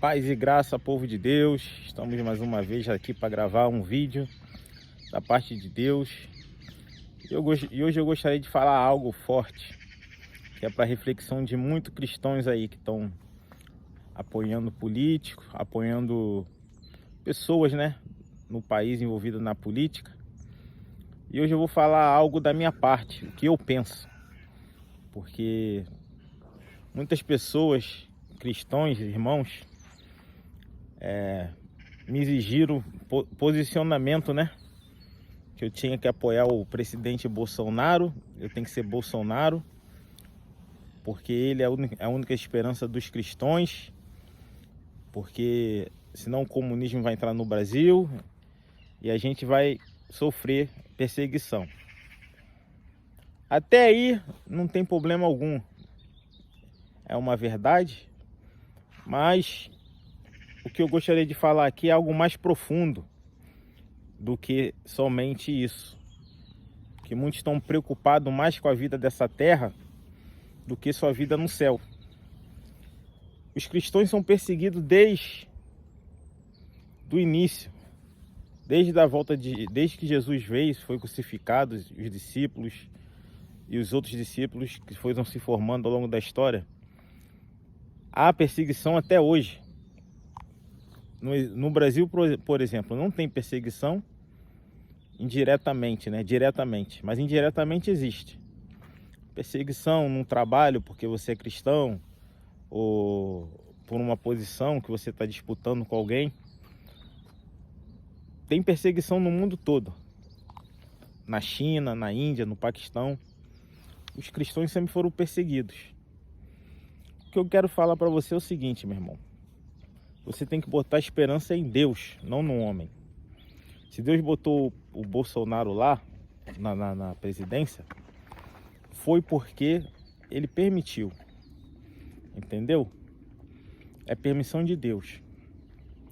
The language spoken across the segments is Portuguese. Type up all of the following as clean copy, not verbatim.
Paz e graça, povo de Deus. Estamos mais uma vez aqui para gravar um vídeo da parte de Deus. E hoje eu gostaria de falar algo forte, que é para reflexão de muitos cristãos aí que estão apoiando políticos, apoiando pessoas, né, no país envolvidas na política. E hoje eu vou falar algo da minha parte, o que eu penso. Porque muitas pessoas, cristãos, irmãos, me exigiram posicionamento, né? Que eu tinha que apoiar o presidente Bolsonaro, eu tenho que ser Bolsonaro, porque ele é a única esperança dos cristãos, porque senão o comunismo vai entrar no Brasil e a gente vai sofrer perseguição. Até aí não tem problema algum, é uma verdade, mas o que eu gostaria de falar aqui é algo mais profundo do que somente isso. Que muitos estão preocupados mais com a vida dessa terra do que sua vida no céu. Os cristãos são perseguidos desde o início, desde que Jesus veio, foi crucificado, os discípulos e os outros discípulos que foram se formando ao longo da história. Há perseguição até hoje. No Brasil, por exemplo, não tem perseguição indiretamente, né? Diretamente, mas indiretamente existe. Perseguição no trabalho porque você é cristão ou por uma posição que você está disputando com alguém. Tem perseguição no mundo todo. Na China, na Índia, no Paquistão. Os cristãos sempre foram perseguidos. O que eu quero falar para você é o seguinte, meu irmão. Você tem que botar esperança em Deus, não no homem. Se Deus botou o Bolsonaro lá, na presidência, foi porque ele permitiu. Entendeu? É permissão de Deus.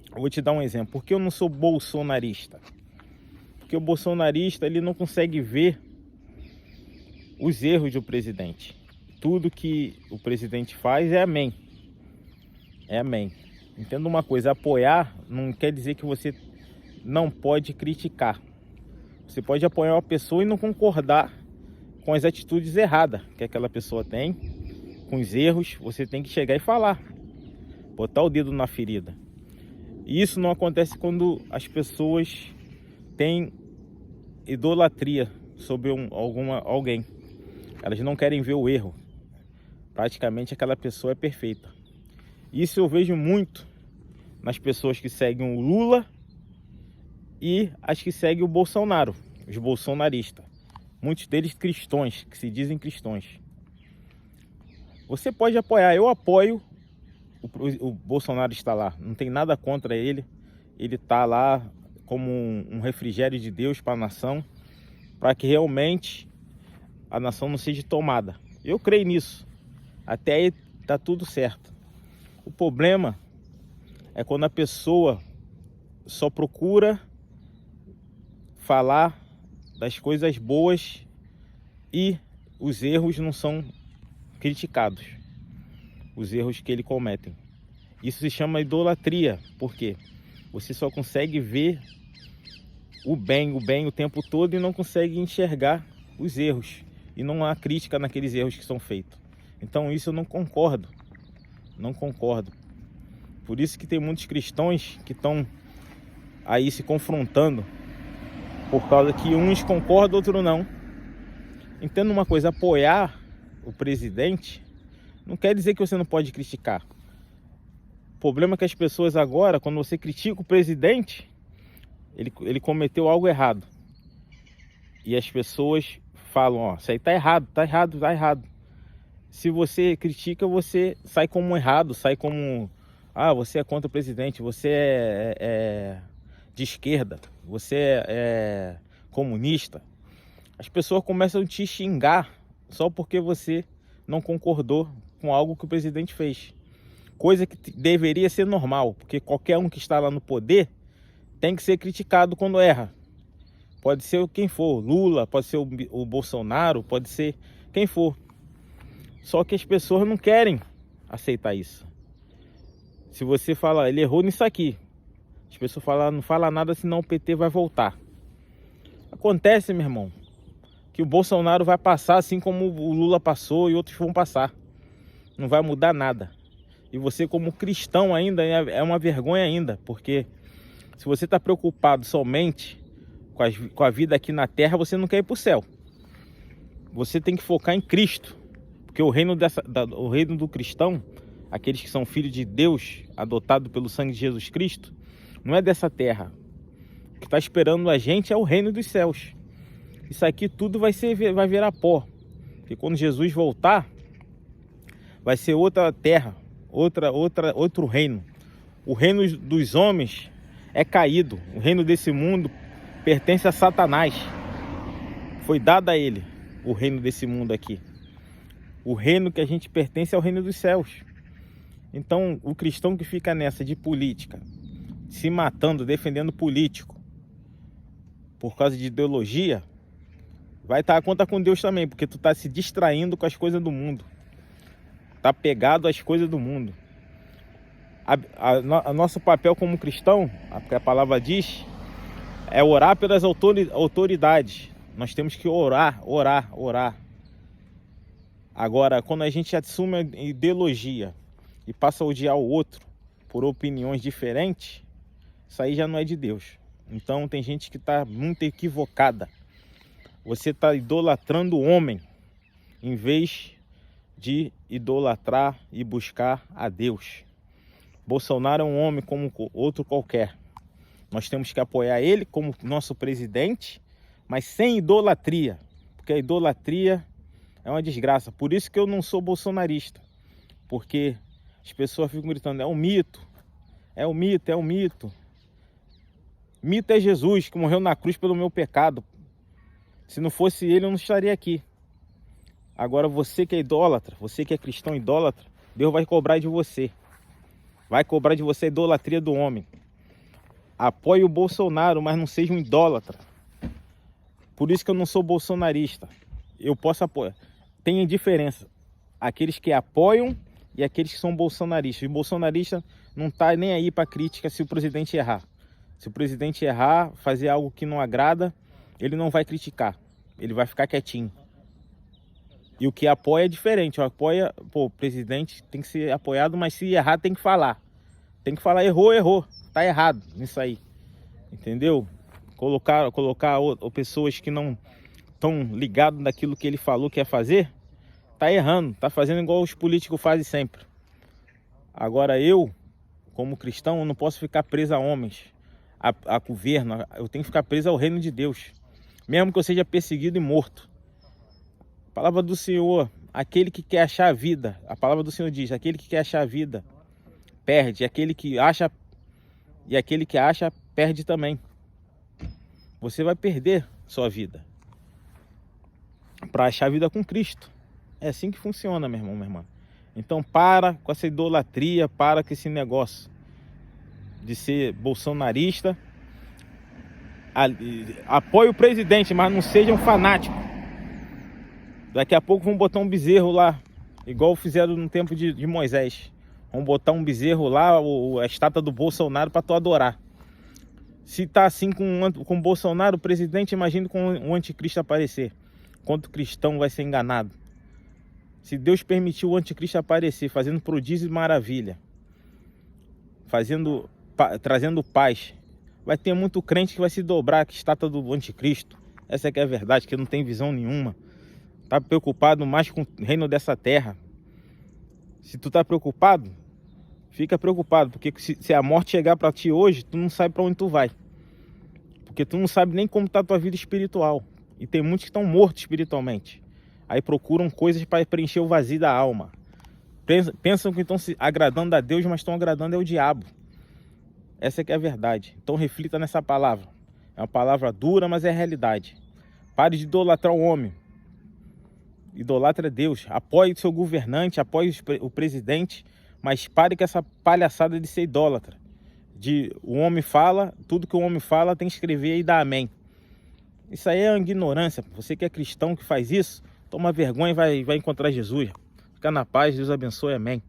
Eu vou te dar um exemplo. Por que eu não sou bolsonarista? Porque o bolsonarista, ele não consegue ver os erros do presidente. Tudo que o presidente faz é amém. É amém. Entenda uma coisa, apoiar não quer dizer que você não pode criticar. Você pode apoiar uma pessoa e não concordar com as atitudes erradas que aquela pessoa tem, com os erros, você tem que chegar e falar, botar o dedo na ferida. E isso não acontece quando as pessoas têm idolatria sobre alguém. Elas não querem ver o erro. Praticamente aquela pessoa é perfeita. Isso eu vejo muito nas pessoas que seguem o Lula e as que seguem o Bolsonaro, os bolsonaristas. Muitos deles cristãos, que se dizem cristãos. Você pode apoiar, eu apoio o Bolsonaro está lá, não tem nada contra ele. Ele está lá como um refrigério de Deus para a nação, para que realmente a nação não seja tomada. Eu creio nisso, até aí está tudo certo. O problema é quando a pessoa só procura falar das coisas boas e os erros não são criticados, os erros que ele cometem. Isso se chama idolatria, porque você só consegue ver o bem o tempo todo e não consegue enxergar os erros. E não há crítica naqueles erros que são feitos. Então isso eu não concordo. Não concordo. Por isso que tem muitos cristãos que estão aí se confrontando, por causa que uns concordam, outros não. Entenda uma coisa, apoiar o presidente não quer dizer que você não pode criticar. O problema é que as pessoas agora, quando você critica o presidente, ele cometeu algo errado. E as pessoas falam, ó, isso aí tá errado, tá errado, tá errado. Se você critica, você sai como errado, sai como... Ah, você é contra o presidente, você é de esquerda, você é comunista. As pessoas começam a te xingar só porque você não concordou com algo que o presidente fez. Coisa que deveria ser normal, porque qualquer um que está lá no poder tem que ser criticado quando erra. Pode ser quem for, Lula, pode ser o Bolsonaro, pode ser quem for. Só que as pessoas não querem aceitar isso. Se você fala, ele errou nisso aqui, as pessoas falam, não fala nada, senão o PT vai voltar. Acontece, meu irmão, que o Bolsonaro vai passar assim como o Lula passou e outros vão passar. Não vai mudar nada. E você, como cristão ainda, é uma vergonha ainda, porque se você está preocupado somente com a vida aqui na terra, você não quer ir para o céu. Você tem que focar em Cristo, porque o reino do cristão, aqueles que são filhos de Deus, adotados pelo sangue de Jesus Cristo, não é dessa terra. O que está esperando a gente é o reino dos céus. Isso aqui tudo vai virar pó. Porque quando Jesus voltar, vai ser outra terra, outro reino. O reino dos homens é caído. O reino desse mundo pertence a Satanás. Foi dado a ele o reino desse mundo aqui. O reino que a gente pertence é o reino dos céus. Então, o cristão que fica nessa de política, se matando, defendendo político, por causa de ideologia, vai estar a conta com Deus também, porque tu tá se distraindo com as coisas do mundo. Tá pegado às coisas do mundo. Nosso papel como cristão, a palavra diz, é orar pelas autoridades. Nós temos que orar. Agora, quando a gente assume a ideologia e passa a odiar o outro por opiniões diferentes, isso aí já não é de Deus. Então tem gente que está muito equivocada. Você está idolatrando o homem em vez de idolatrar e buscar a Deus. Bolsonaro é um homem como outro qualquer. Nós temos que apoiar ele como nosso presidente, mas sem idolatria, porque a idolatria é uma desgraça. Por isso que eu não sou bolsonarista, porque as pessoas ficam gritando, é um mito, é um mito, é um mito. Mito é Jesus, que morreu na cruz pelo meu pecado. Se não fosse ele, eu não estaria aqui. Agora você que é idólatra, você que é cristão idólatra, Deus vai cobrar de você. Vai cobrar de você a idolatria do homem. Apoie o Bolsonaro, mas não seja um idólatra. Por isso que eu não sou bolsonarista. Eu posso apoiar. Tem diferença. Aqueles que apoiam e aqueles que são bolsonaristas. O bolsonarista não está nem aí para crítica se o presidente errar. Se o presidente errar, fazer algo que não agrada, ele não vai criticar. Ele vai ficar quietinho. E o que apoia é diferente. O apoia, o presidente tem que ser apoiado, mas se errar tem que falar. Tem que falar, errou. Tá errado nisso aí. Entendeu? Colocar pessoas que não estão ligadas naquilo que ele falou que ia fazer, tá errando. Tá fazendo igual os políticos fazem sempre. Agora eu, como cristão, eu não posso ficar preso a homens, a governo. Eu tenho que ficar preso ao reino de Deus. Mesmo que eu seja perseguido e morto. A palavra do Senhor, aquele que quer achar a vida, a palavra do Senhor diz, aquele que quer achar a vida, perde. Aquele que acha, e aquele que acha, perde também. Você vai perder sua vida para achar a vida com Cristo. É assim que funciona, meu irmão, minha irmã. Então para com essa idolatria, para com esse negócio de ser bolsonarista. Apoie o presidente, mas não seja um fanático. Daqui a pouco vão botar um bezerro lá, igual fizeram no tempo de Moisés. Vão botar um bezerro lá, a estátua do Bolsonaro, para tu adorar. Se tá assim com o Bolsonaro, o presidente, imagina com o anticristo aparecer. Quanto cristão vai ser enganado. Se Deus permitiu o anticristo aparecer, fazendo prodígio e maravilha, trazendo paz, vai ter muito crente que vai se dobrar a estátua do anticristo. Essa que é a verdade, que não tem visão nenhuma. Tá preocupado mais com o reino dessa terra. Se tu tá preocupado, fica preocupado, porque se a morte chegar para ti hoje, tu não sabe para onde tu vai. Porque tu não sabe nem como tá a tua vida espiritual. E tem muitos que estão mortos espiritualmente. Aí procuram coisas para preencher o vazio da alma. Pensam que estão se agradando a Deus, mas estão agradando ao diabo. Essa que é a verdade. Então reflita nessa palavra. É uma palavra dura, mas é a realidade. Pare de idolatrar o homem. Idolatra Deus. Apoie o seu governante, apoie o presidente, mas pare com essa palhaçada de ser idólatra. O homem fala, tudo que o homem fala tem que escrever e dar amém. Isso aí é uma ignorância. Você que é cristão que faz isso, toma vergonha e vai encontrar Jesus. Fica na paz, Deus abençoe, amém.